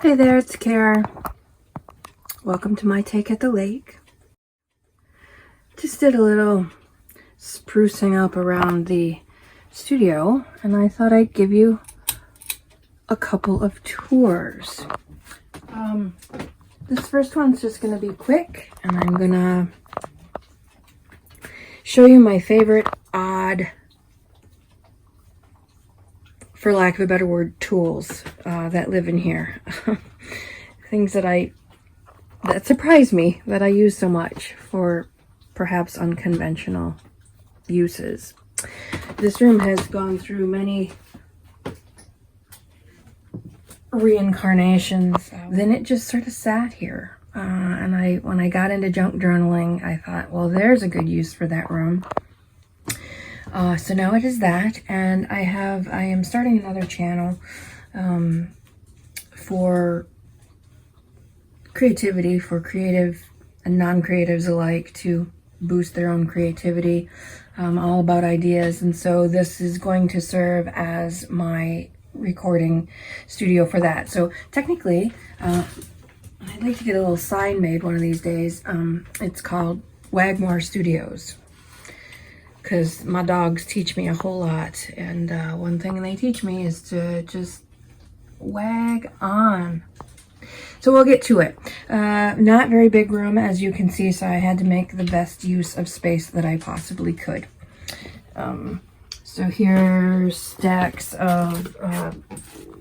Hey there, it's Kara. Welcome to my take at the lake. Just did a little sprucing up around the studio, and I thought I'd give you a couple of tours. This first one's just going to be quick, and I'm going to show you my favorite odd, for lack of a better word, tools that live in here. Things that surprise me that I use so much for perhaps unconventional uses. This room has gone through many reincarnations. Then it just sort of sat here. And when I got into junk journaling, I thought, well, there's a good use for that room. So now it is that, and I am starting another channel for creativity, for creative and non-creatives alike, to boost their own creativity, all about ideas. And so this is going to serve as my recording studio for that. So technically, I'd like to get a little sign made one of these days. It's called WagMore Studios, because my dogs teach me a whole lot, and one thing they teach me is to just wag on. So we'll get to it. Not very big room, as you can see, so I had to make the best use of space that I possibly could. So here's stacks of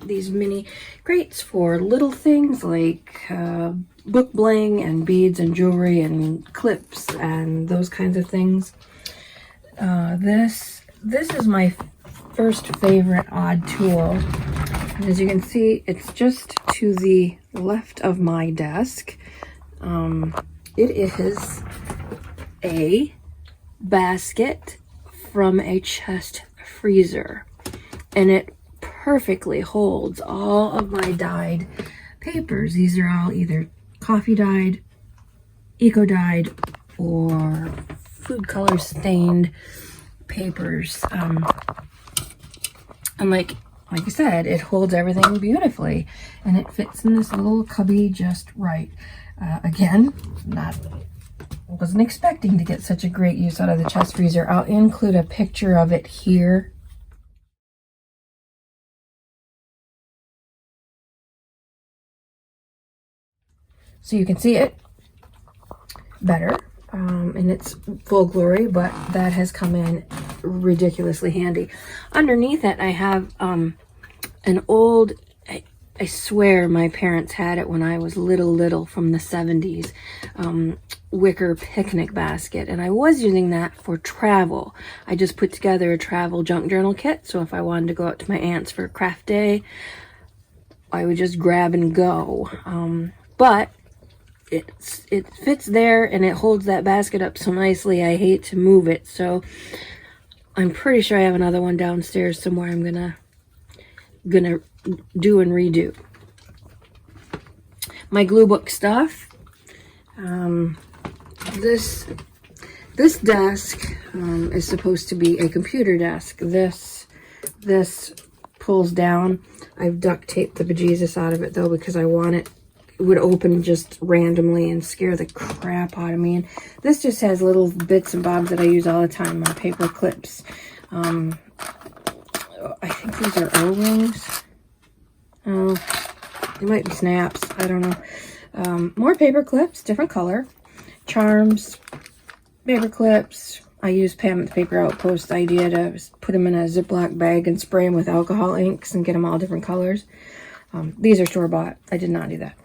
these mini crates for little things like book bling and beads and jewelry and clips and those kinds of things. This is my first favorite odd tool. And as you can see, it's just to the left of my desk. It is a basket from a chest freezer, and it perfectly holds all of my dyed papers. These are all either coffee dyed, eco dyed, or food color stained papers. And like I said, it holds everything beautifully, and it fits in this little cubby just right. Again, wasn't expecting to get such a great use out of the chest freezer. I'll include a picture of it here. So you can see it better in its full glory, but that has come in ridiculously handy. Underneath it, I have an old, I swear my parents had it when I was little from the 70s, wicker picnic basket, and I was using that for travel. I just put together a travel junk journal kit, so if I wanted to go out to my aunt's for a craft day, I would just grab and go. But it fits there, and it holds that basket up so nicely. I hate to move it, so I'm pretty sure I have another one downstairs somewhere I'm gonna do and redo. My glue book stuff. This desk is supposed to be a computer desk. This pulls down. I've duct taped the bejesus out of it though, because I want it would open just randomly and scare the crap out of me. And this just has little bits and bobs that I use all the time, my paper clips. I think these are O-rings. Oh, they might be snaps. I don't know. More paper clips, different color. Charms, paper clips. I use Pam at the Paper Outpost idea to put them in a Ziploc bag and spray them with alcohol inks and get them all different colors. These are store-bought. I did not do that.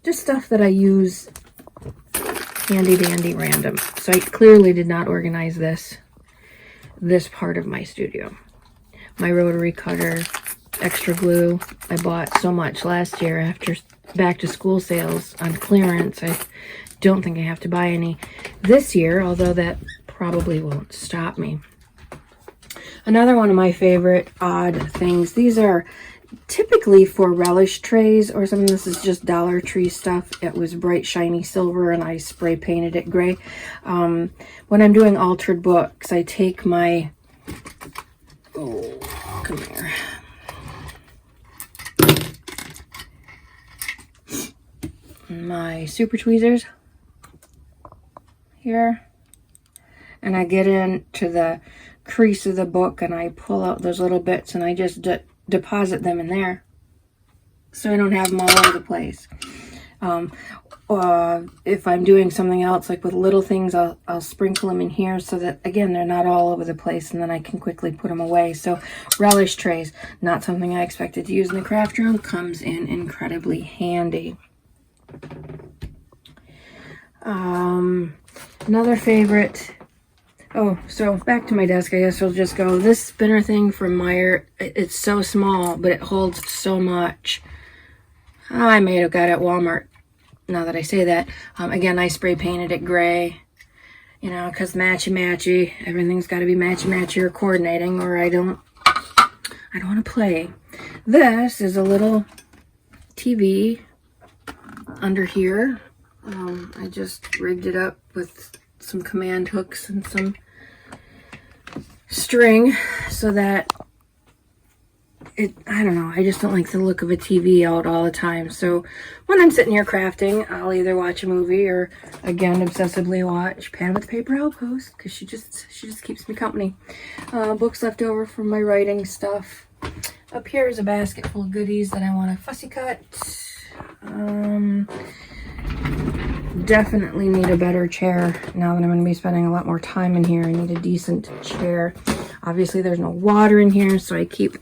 Just stuff that I use handy-dandy random. So I clearly did not organize this part of my studio. My rotary cutter, extra glue. I bought so much last year after back-to-school sales on clearance. I don't think I have to buy any this year, although that probably won't stop me. Another one of my favorite odd things, these are typically for relish trays or something. This is just Dollar Tree stuff. It was bright shiny silver and I spray painted it gray. When I'm doing altered books, I take my, oh, come here. my super tweezers here, and I get into the crease of the book and I pull out those little bits and I just deposit them in there so I don't have them all over the place. If I'm doing something else, like with little things, I'll sprinkle them in here so that, again, they're not all over the place, and then I can quickly put them away. So relish trays, not something I expected to use in the craft room, comes in incredibly handy. Another favorite. Oh, so back to my desk, I guess we'll just go. This spinner thing from Meyer, it's so small, but it holds so much. I may have got it at Walmart, now that I say that. Again, I spray painted it gray, you know, because matchy-matchy. Everything's got to be matchy-matchy or coordinating, or I don't want to play. This is a little TV under here. I just rigged it up with some command hooks and some string so that I don't know, I just don't like the look of a TV out all the time. So when I'm sitting here crafting, I'll either watch a movie or, again, obsessively watch Pan with Paper Outpost, because she just keeps me company. Books left over from my writing stuff. Up here is a basket full of goodies that I want to fussy cut. Definitely need a better chair now that I'm going to be spending a lot more time in here. I need a decent chair. Obviously there's no water in here, so I keep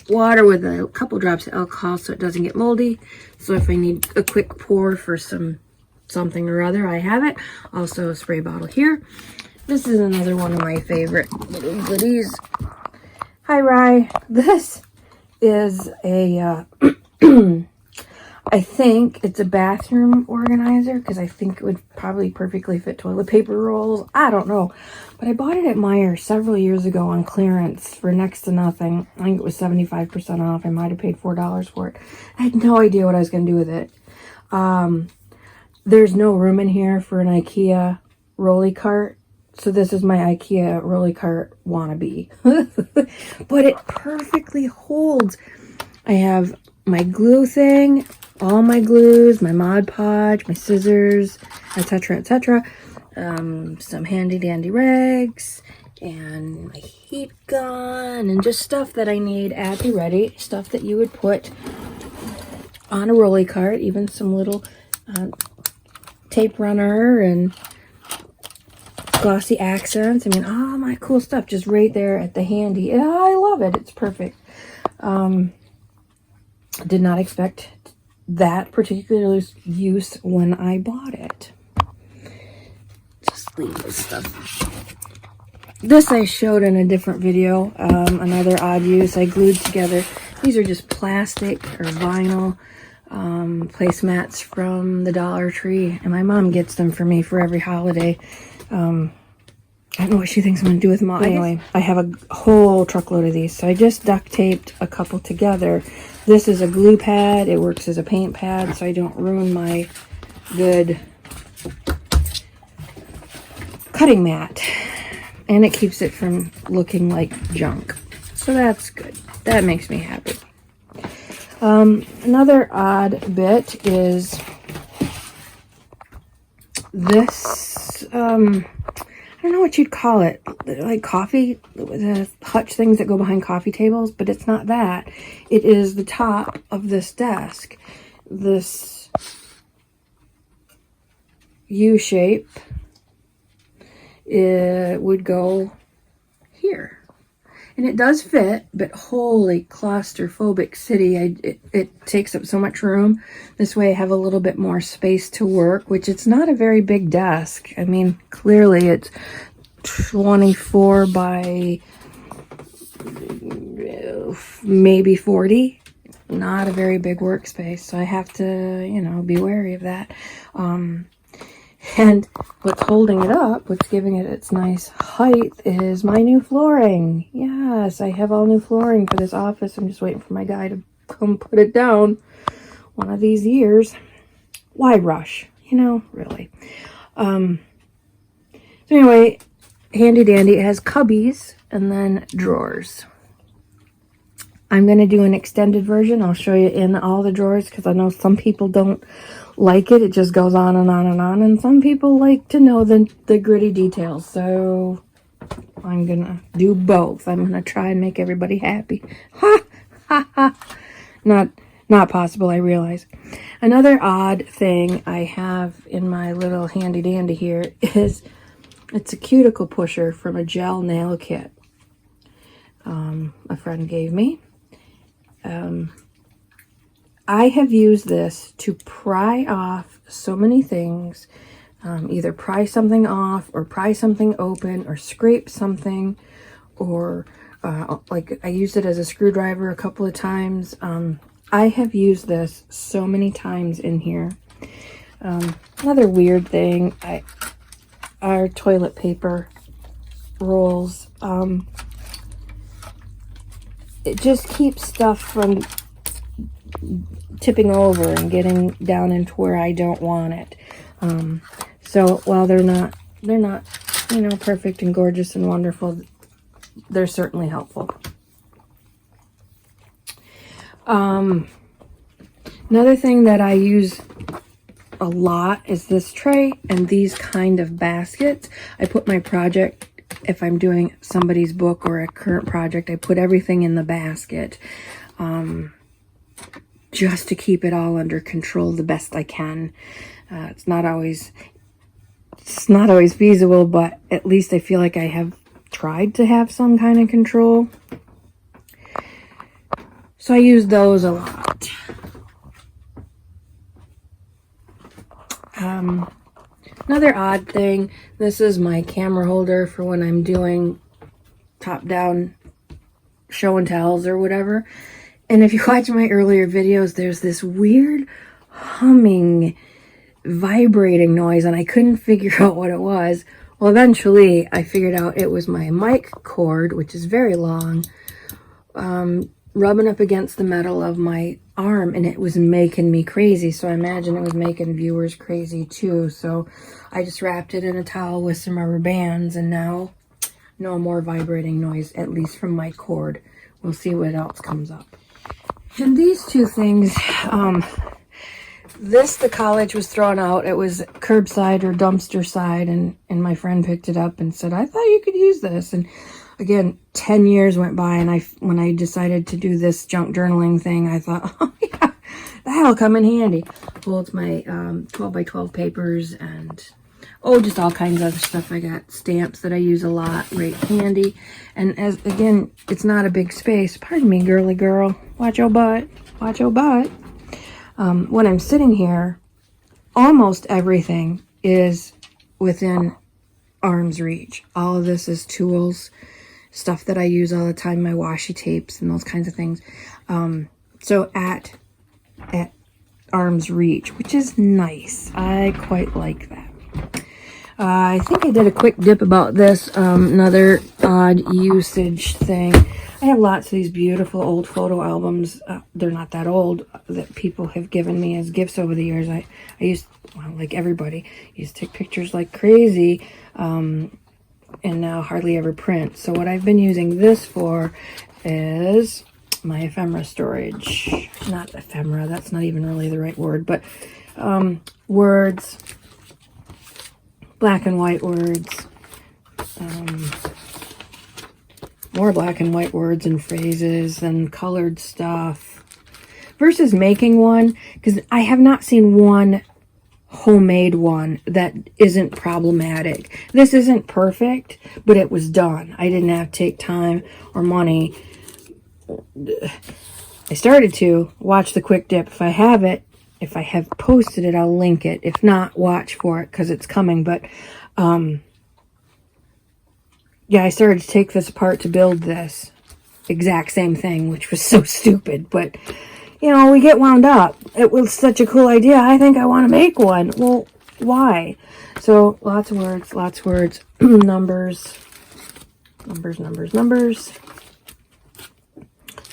water with a couple drops of alcohol so it doesn't get moldy. So if I need a quick pour for something or other, I have it. Also a spray bottle here. This is another one of my favorite little goodies. Hi Rye. This is a I think it's a bathroom organizer, because I think it would probably perfectly fit toilet paper rolls. I don't know. But I bought it at Meijer several years ago on clearance for next to nothing. I think it was 75% off. I might have paid $4 for it. I had no idea what I was going to do with it. There's no room in here for an IKEA rolly cart. So this is my IKEA rolly cart wannabe. But it perfectly holds. I have my glue thing, all my glues, my Mod Podge, my scissors, etc., etc. Some handy dandy rags, and my heat gun, and just stuff that I need at the ready. Stuff that you would put on a rolly cart, even some little tape runner and glossy accents. I mean, all my cool stuff just right there at the handy. Yeah, I love it. It's perfect. Did not expect that particular use when I bought it. Just leave this stuff. This I showed in a different video. Another odd use. I glued together. These are just plastic or vinyl placemats from the Dollar Tree, and my mom gets them for me for every holiday. I don't know what she thinks I'm going to do with them all. Anyway, I have a whole truckload of these, so I just duct taped a couple together. This is a glue pad. It works as a paint pad, so I don't ruin my good cutting mat. And it keeps it from looking like junk. So that's good. That makes me happy. Another odd bit is this, I don't know what you'd call it, like coffee, the hutch things that go behind coffee tables, but it's not that. It is the top of this desk. This U shape, it would go here. And it does fit, but holy claustrophobic city, it takes up so much room. This way I have a little bit more space to work, which it's not a very big desk. I mean, clearly it's 24 by maybe 40. Not a very big workspace, so I have to, you know, be wary of that. And what's holding it up, what's giving it its nice height, is my new flooring. Yes, I have all new flooring for this office. I'm just waiting for my guy to come put it down one of these years. Why rush? You know, really. So anyway, handy dandy. It has cubbies and then drawers. I'm going to do an extended version. I'll show you in all the drawers because I know some people don't like it. It just goes on and on and on. And some people like to know the gritty details. So I'm going to do both. I'm going to try and make everybody happy. Ha! Ha! Ha! Not possible, I realize. Another odd thing I have in my little handy dandy here is it's a cuticle pusher from a gel nail kit a friend gave me. I have used this to pry off so many things, either pry something off or pry something open or scrape something, or like I used it as a screwdriver a couple of times. I have used this so many times in here. Another weird thing, our toilet paper rolls, it just keeps stuff from tipping over and getting down into where I don't want it. So while they're not, you know, perfect and gorgeous and wonderful, they're certainly helpful. Another thing that I use a lot is this tray and these kind of baskets. I put my project, if I'm doing somebody's book or a current project, I put everything in the basket, just to keep it all under control the best I can. It's not always feasible, but at least I feel like I have tried to have some kind of control. So I use those a lot. Another odd thing, this is my camera holder for when I'm doing top-down show and tells or whatever. And if you watch my earlier videos, there's this weird humming, vibrating noise, and I couldn't figure out what it was. Well, eventually I figured out it was my mic cord, which is very long, rubbing up against the metal of my arm, and it was making me crazy. So I imagine it was making viewers crazy too. So I just wrapped it in a towel with some rubber bands, and now no more vibrating noise, at least from my cord. We'll see what else comes up. And these two things, the college was thrown out. It was curbside or dumpster side, and my friend picked it up and said, I thought you could use this. And again, 10 years went by, and when I decided to do this junk journaling thing, I thought, oh yeah, that'll come in handy. Holds my 12 by 12 papers and just all kinds of other stuff. I got stamps that I use a lot, right handy. And again, it's not a big space. Pardon me, girly girl. Watch your butt. Watch your butt. When I'm sitting here, almost everything is within arm's reach. All of this is tools, stuff that I use all the time, my washi tapes and those kinds of things. So at arm's reach, which is nice. I quite like that. I think I did a quick dip about this, another odd usage thing. I have lots of these beautiful old photo albums. They're not that old, that people have given me as gifts over the years. I used, well, like everybody, used to take pictures like crazy, and now hardly ever print. So what I've been using this for is my ephemera storage. Not ephemera, that's not even really the right word, but words, black and white words, more black and white words and phrases and colored stuff, versus making one, because I have not seen one homemade one that isn't problematic. This isn't perfect, but it was done. I didn't have to take time or money. I started to watch the quick dip. If I have it, if I have posted it, I'll link it. If not, watch for it because it's coming. But yeah, I started to take this apart to build this exact same thing, which was so stupid. But, you know, we get wound up. It was such a cool idea. I think I want to make one. Well, why? So lots of words, numbers,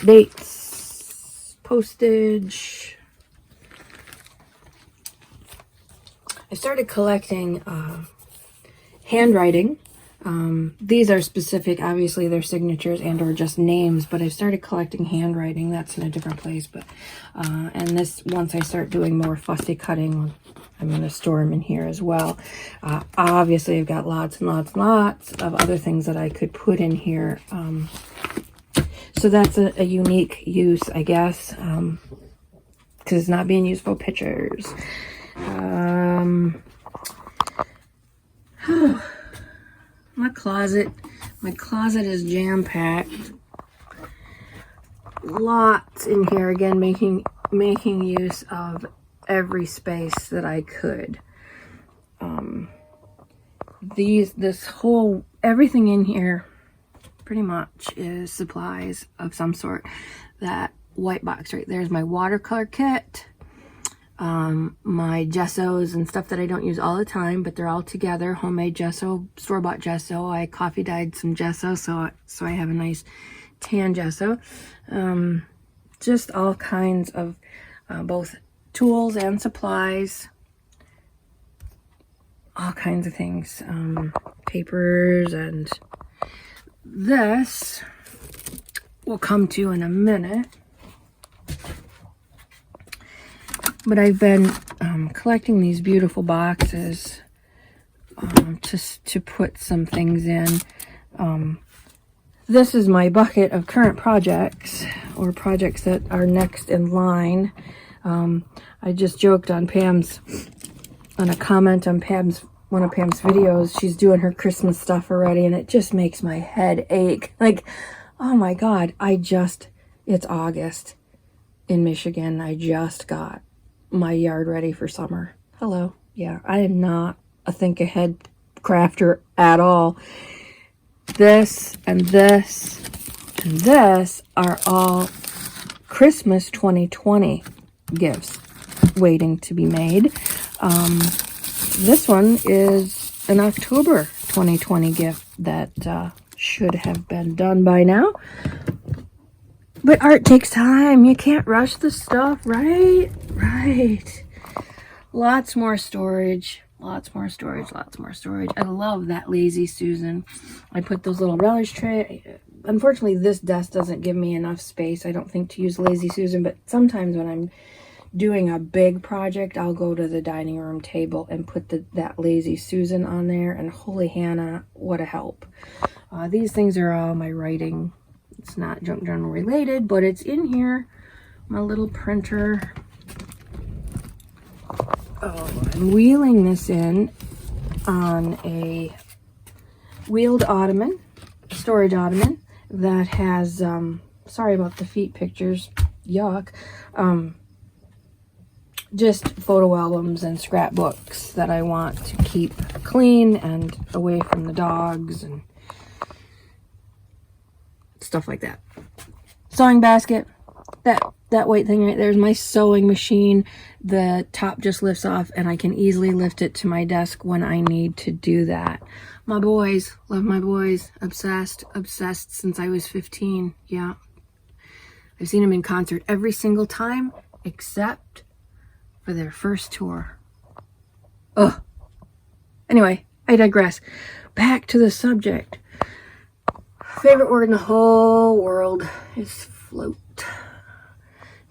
dates, postage. I started collecting handwriting These are specific, obviously they're signatures and or just names, but I've started collecting handwriting. That's in a different place, but and this, once I start doing more fussy cutting, I'm going to store them in here as well. Obviously I've got lots and lots and lots of other things that I could put in here. So that's a unique use, I guess, because it's not being used for pictures. My closet is jam-packed. Lots in here, again, making use of every space that I could. Everything in here pretty much is supplies of some sort. That white box right there's my watercolor kit, my gessos and stuff that I don't use all the time, but they're all together. Homemade gesso, store-bought gesso. I coffee dyed some gesso, so I have a nice tan gesso. Just all kinds of both tools and supplies, all kinds of things, papers, and this we'll come to in a minute. But I've been collecting these beautiful boxes to put some things in. This is my bucket of current projects, or projects that are next in line. I just joked on a comment on one of Pam's videos. She's doing her Christmas stuff already, and it just makes my head ache. Like, oh my God, it's August in Michigan. I just got my yard ready for summer. Hello. Yeah, I am not a think ahead crafter at all. This and this and this are all Christmas 2020 gifts waiting to be made. This one is an October 2020 gift that should have been done by now. But art takes time. You can't rush the stuff, right? Right. Lots more storage. Lots more storage. Lots more storage. I love that Lazy Susan. I put those little relish tray. Unfortunately, this desk doesn't give me enough space, I don't think, to use Lazy Susan. But sometimes when I'm doing a big project, I'll go to the dining room table and put that Lazy Susan on there. And holy Hannah, what a help. These things are all my writing. It's not junk journal related, but it's in here. My little printer. Oh, I'm wheeling this in on a wheeled ottoman, storage ottoman, that has, sorry about the feet pictures, yuck, just photo albums and scrapbooks that I want to keep clean and away from the dogs and stuff like that. Sewing basket, that white thing right there is my sewing machine. The top just lifts off and I can easily lift it to my desk when I need to do that. My boys, love my boys, obsessed since I was 15. Yeah, I've seen them in concert every single time except for their first tour. Ugh. Anyway, I digress. Back to the subject. Favorite word in the whole world is float.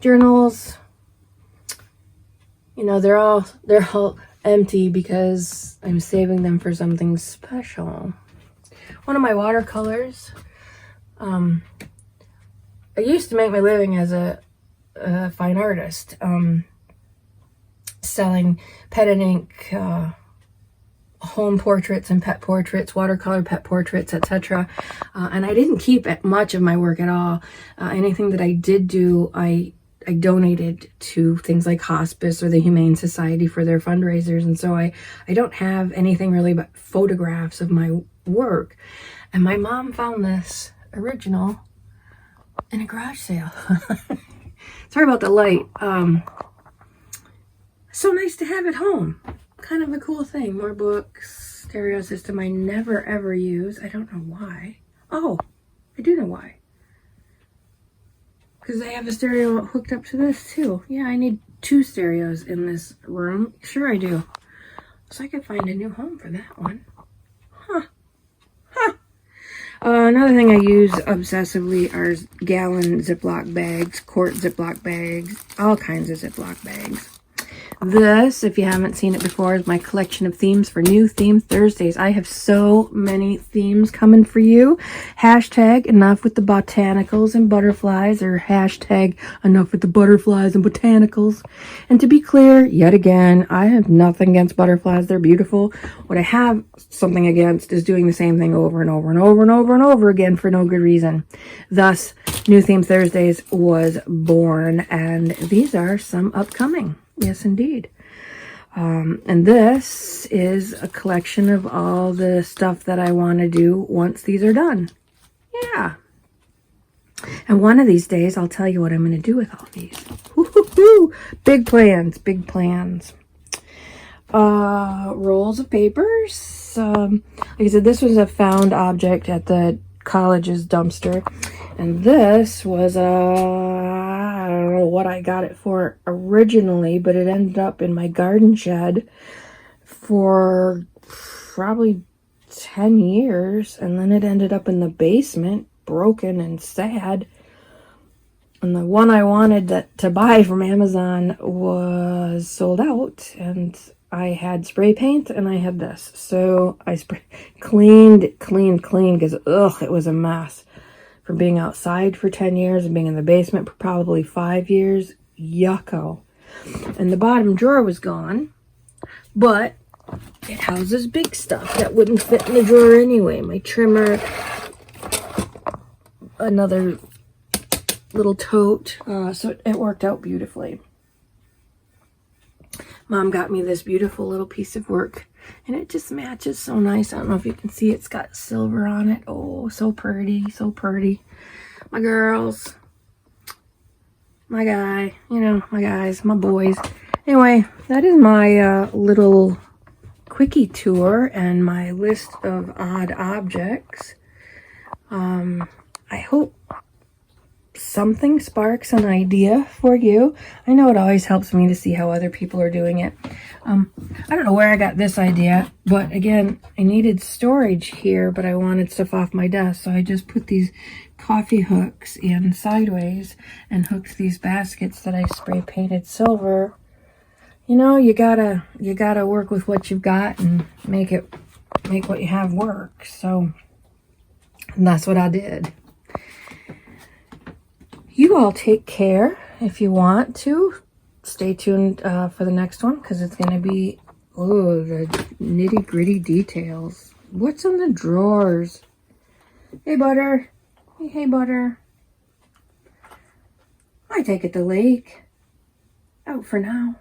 Journals, you know, they're all empty because I'm saving them for something special. One of my watercolors. I used to make my living as a fine artist, selling pen and ink, home portraits and pet portraits, watercolor pet portraits, etc. And I didn't keep much of my work at all. Anything that I did do, I donated to things like hospice or the Humane Society for their fundraisers. And so I don't have anything really but photographs of my work. And my mom found this original in a garage sale. Sorry about the light. So nice to have at home. Kind of a cool thing. More books, stereo system I never ever use. I don't know why. Oh, I do know why. Because I have a stereo hooked up to this too. Yeah, I need 2 stereos in this room. Sure I do. So I could find a new home for that one. Huh. Another thing I use obsessively are gallon Ziploc bags, quart Ziploc bags, all kinds of Ziploc bags. This, if you haven't seen it before, is my collection of themes for New Theme Thursdays. I have so many themes coming for you. Hashtag enough with the botanicals and butterflies, or hashtag enough with the butterflies and botanicals. And to be clear, yet again, I have nothing against butterflies. They're beautiful. What I have something against is doing the same thing over and over and over and over and over again for no good reason. Thus, New Theme Thursdays was born, and these are some upcoming. Yes, indeed. And this is a collection of all the stuff that I want to do once these are done. Yeah. And one of these days, I'll tell you what I'm going to do with all these. Woo-hoo-hoo. Big plans, big plans. Rolls of papers. Like I said, this was a found object at the college's dumpster. And this was I don't know what I got it for originally, but it ended up in my garden shed for probably 10 years. And then it ended up in the basement, broken and sad. And the one I wanted to buy from Amazon was sold out. And I had spray paint and I had this. So I cleaned, because it was a mess. From being outside for 10 years and being in the basement for probably 5 years. Yucko. And the bottom drawer was gone, but it houses big stuff that wouldn't fit in the drawer anyway. My trimmer, another little tote, so it worked out beautifully. Mom got me this beautiful little piece of work, and it just matches so nice. I don't know if you can see, it's got silver on it. Oh, so pretty, so pretty. My girls, my guy, you know, my guys, my boys. Anyway, that is my little quickie tour and my list of odd objects. I hope something sparks an idea for you. I know it always helps me to see how other people are doing it. I don't know where I got this idea, but again, I needed storage here, but I wanted stuff off my desk, so I just put these coffee hooks in sideways and hooked these baskets that I spray painted silver. You know, you gotta work with what you've got and make what you have work. So that's what I did. You all take care. If you want to, stay tuned for the next one, because it's going to be, oh, the nitty-gritty details. What's in the drawers? Hey, Butter. Hey, Butter. I take it to Lake. Out for now.